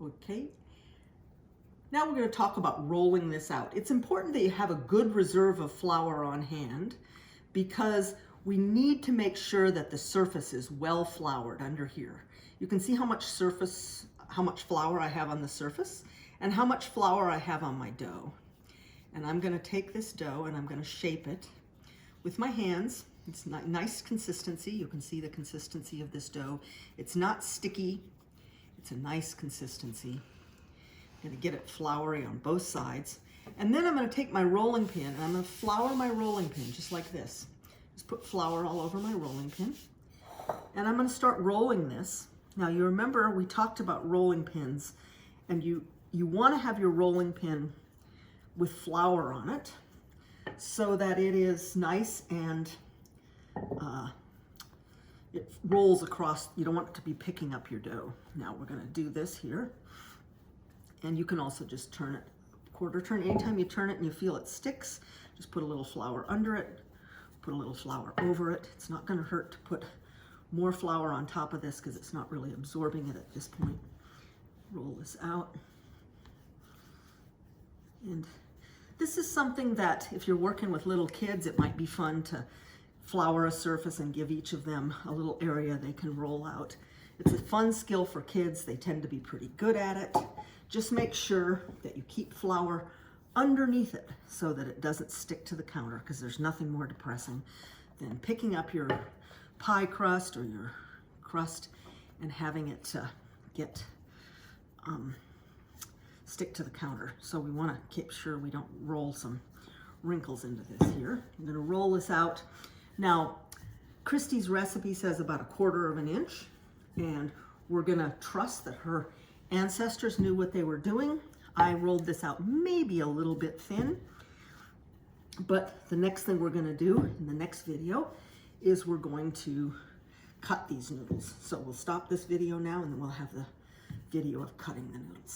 Okay. Now we're going to talk about rolling this out. It's important that you have a good reserve of flour on hand because we need to make sure that the surface is well floured under here. You can see how much flour I have on the surface and how much flour I have on my dough. And I'm going to take this dough and I'm going to shape it with my hands. It's nice consistency. You can see the consistency of this dough. It's not sticky. It's a nice consistency. I'm going to get it floury on both sides. And then I'm going to take my rolling pin and I'm going to flour my rolling pin just like this. Just put flour all over my rolling pin. And I'm going to start rolling this. Now you remember we talked about rolling pins, and you want to have your rolling pin with flour on it so that it is nice and it rolls across. You don't want it to be picking up your dough. Now we're going to do this here. And you can also just turn it quarter turn. Anytime you turn it and you feel it sticks, just put a little flour under it, put a little flour over it. It's not going to hurt to put more flour on top of this because it's not really absorbing it at this point. Roll this out. And this is something that if you're working with little kids, it might be fun to flour a surface and give each of them a little area they can roll out. It's a fun skill for kids. They tend to be pretty good at it. Just make sure that you keep flour underneath it so that it doesn't stick to the counter, because there's nothing more depressing than picking up your pie crust or your crust and having it stick to the counter. So we want to keep sure we don't roll some wrinkles into this here. I'm going to roll this out. Now, Christy's recipe says about 1/4 of an inch, and we're going to trust that her ancestors knew what they were doing. I rolled this out maybe a little bit thin, but the next thing we're going to do in the next video is we're going to cut these noodles. So we'll stop this video now and then we'll have the video of cutting the noodles.